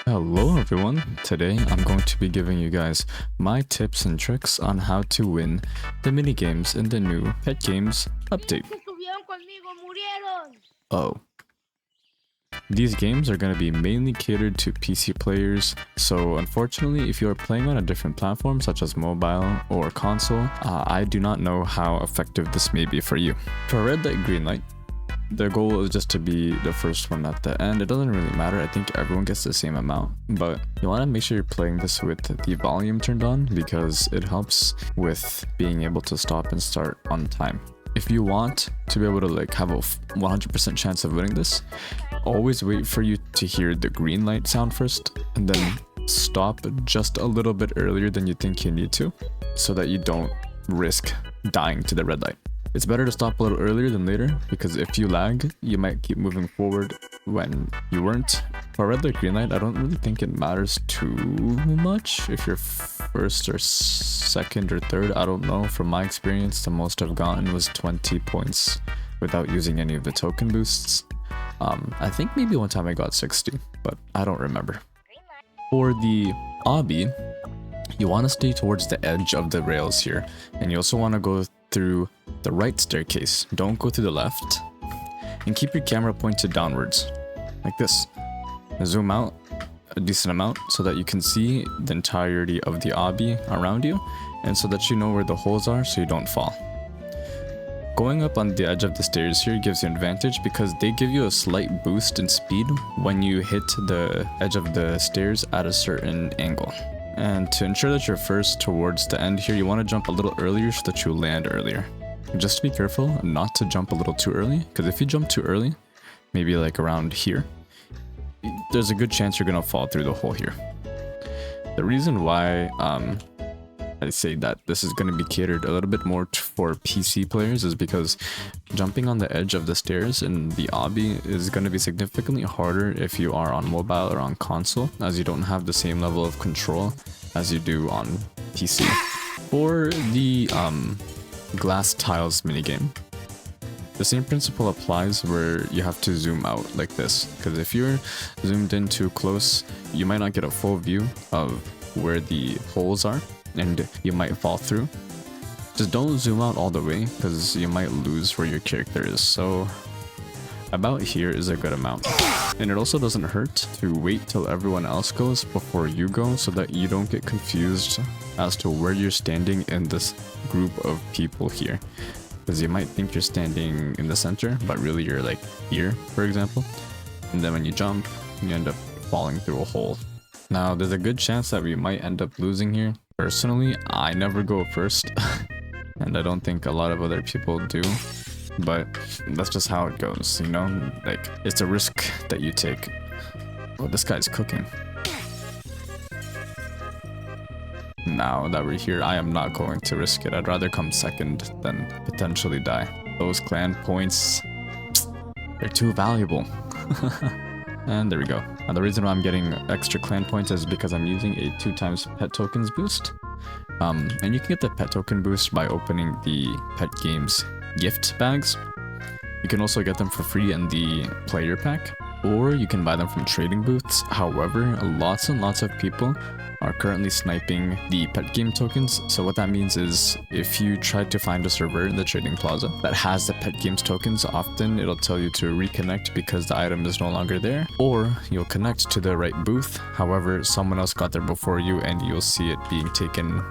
Hello everyone, today I'm going to be giving you guys my tips and tricks on how to win the minigames in the new Pet Games update. Oh. These games are going to be mainly catered to PC players, so unfortunately if you are playing on a different platform such as mobile or console, I do not know how effective this may be for you. For red light, green light, the goal is just to be the first one at the end. It doesn't really matter, I think everyone gets the same amount, but you want to make sure you're playing this with the volume turned on because it helps with being able to stop and start on time. If you want to be able to have a 100% chance of winning this, always wait for you to hear the green light sound first and then stop just a little bit earlier than you think you need to so that you don't risk dying to the red light. It's better to stop a little earlier than later because if you lag, you might keep moving forward when you weren't. For red light, green light, I don't really think it matters too much if you're first or second or third. I don't know. From my experience, the most I've gotten was 20 points without using any of the token boosts. I think maybe one time I got 60, but I don't remember. For the obby, you want to stay towards the edge of the rails here, and you also want to go through the right staircase. Don't go to the left, and keep your camera pointed downwards like this. Zoom out a decent amount so that you can see the entirety of the obby around you, and so that you know where the holes are so you don't fall. Going up on the edge of the stairs here gives you an advantage because they give you a slight boost in speed when you hit the edge of the stairs at a certain angle. And to ensure that you're first towards the end here, you want to jump a little earlier so that you land earlier. Just be careful not to jump a little too early, because if you jump too early, maybe like around here, there's a good chance you're going to fall through the hole here. The reason why I say that this is going to be catered a little bit more for PC players is because jumping on the edge of the stairs in the obby is going to be significantly harder if you are on mobile or on console, as you don't have the same level of control as you do on PC. For the glass tiles minigame, the same principle applies where you have to zoom out like this, because if you're zoomed in too close, you might not get a full view of where the holes are, and you might fall through. Just don't zoom out all the way because you might lose where your character is. So about here is a good amount. And it also doesn't hurt to wait till everyone else goes before you go so that you don't get confused as to where you're standing in this group of people here. Because you might think you're standing in the center, but really you're like here, for example. And then when you jump, you end up falling through a hole. Now, there's a good chance that we might end up losing here. Personally, I never go first, and I don't think a lot of other people do, but that's just how it goes, you know? Like, it's a risk that you take. Oh, this guy's cooking. Now that we're here, I am not going to risk it. I'd rather come second than potentially die. Those clan points, they're too valuable. And there we go. Now the reason why I'm getting extra clan points is because I'm using a 2x pet tokens boost. And you can get the pet token boost by opening the Pet Games gift bags. You can also get them for free in the player pack, or you can buy them from trading booths. However, lots and lots of people are currently sniping the pet game tokens. So what that means is if you try to find a server in the trading plaza that has the pet games tokens, often it'll tell you to reconnect because the item is no longer there, or you'll connect to the right booth. However, someone else got there before you and you'll see it being taken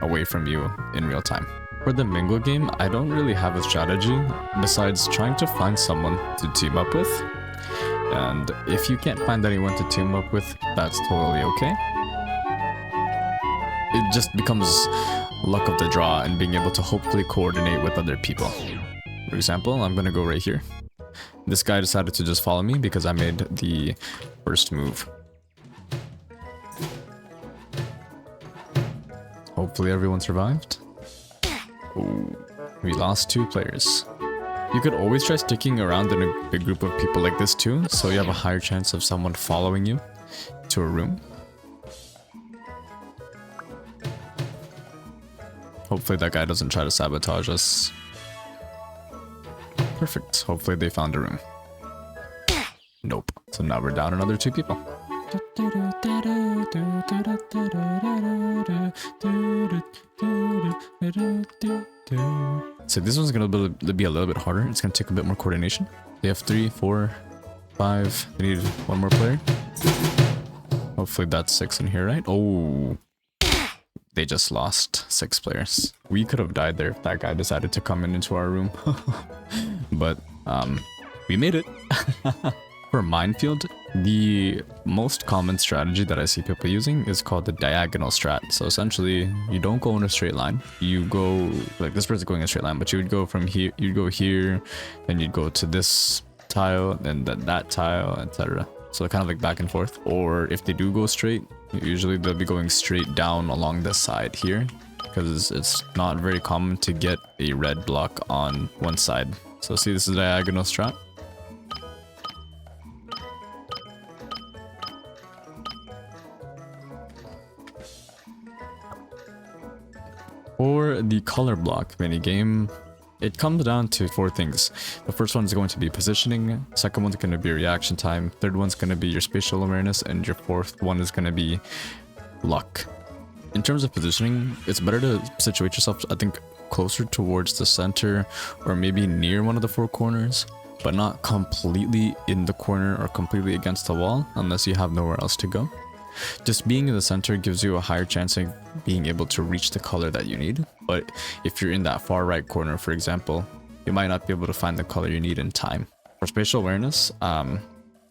away from you in real time. For the Mingle game, I don't really have a strategy besides trying to find someone to team up with. And if you can't find anyone to team up with, that's totally okay. It just becomes luck of the draw and being able to hopefully coordinate with other people. For example, I'm gonna go right here. This guy decided to just follow me because I made the first move. Hopefully everyone survived. Ooh, we lost 2 players. You could always try sticking around in a big group of people like this too, so you have a higher chance of someone following you to a room. Hopefully that guy doesn't try to sabotage us. Perfect. Hopefully they found a room. Nope. So now we're down another 2 people. So this one's gonna be a little bit harder. It's gonna take a bit more coordination. They have 3, 4, 5. They need one more player. Hopefully that's 6 in here, right? Oh, they just lost 6 players. We could have died there if that guy decided to come into our room. But we made it. For Minefield, the most common strategy that I see people using is called the diagonal strat. So essentially, you don't go in a straight line. You go, like this person's going in a straight line, but you would go from here, you'd go here, then you'd go to this tile, then that tile, etc. So kind of like back and forth. Or if they do go straight, usually they'll be going straight down along the side here, because it's not very common to get a red block on one side. So see, this is the diagonal strat. For the color block minigame, it comes down to 4 things. The first one is going to be positioning, second one's going to be reaction time, third one's going to be your spatial awareness, and your fourth one is going to be luck. In terms of positioning, it's better to situate yourself, I think, closer towards the center or maybe near one of the 4 corners, but not completely in the corner or completely against the wall unless you have nowhere else to go. Just being in the center gives you a higher chance of being able to reach the color that you need. But if you're in that far right corner, for example, you might not be able to find the color you need in time. For spatial awareness,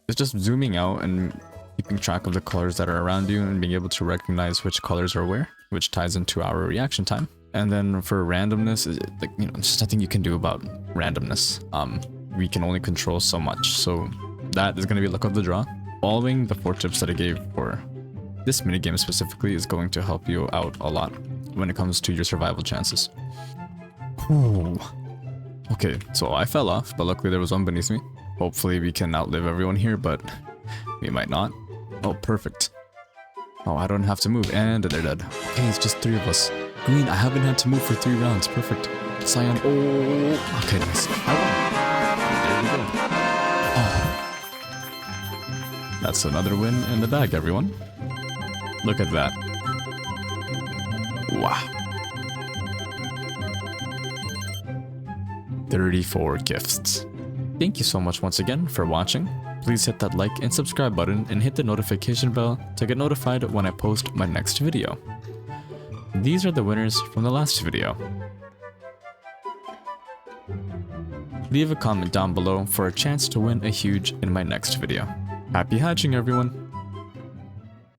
it's just zooming out and keeping track of the colors that are around you and being able to recognize which colors are where, which ties into our reaction time. And then for randomness, like, you know, there's nothing you can do about randomness. We can only control so much. So that is going to be luck of the draw. Following the 4 tips that I gave for this minigame specifically is going to help you out a lot when it comes to your survival chances. Ooh. Okay, so I fell off, but luckily there was one beneath me. Hopefully we can outlive everyone here, but we might not. Oh, perfect. Oh, I don't have to move, and they're dead. Okay, it's just 3 of us. Green, I haven't had to move for 3 rounds. Perfect. Cyan, oh, okay, nice. I won. There we go. Oh. That's another win in the bag, everyone. Look at that. Wow. 34 gifts. Thank you so much once again for watching. Please hit that like and subscribe button and hit the notification bell to get notified when I post my next video. These are the winners from the last video. Leave a comment down below for a chance to win a huge in my next video. Happy hatching, everyone!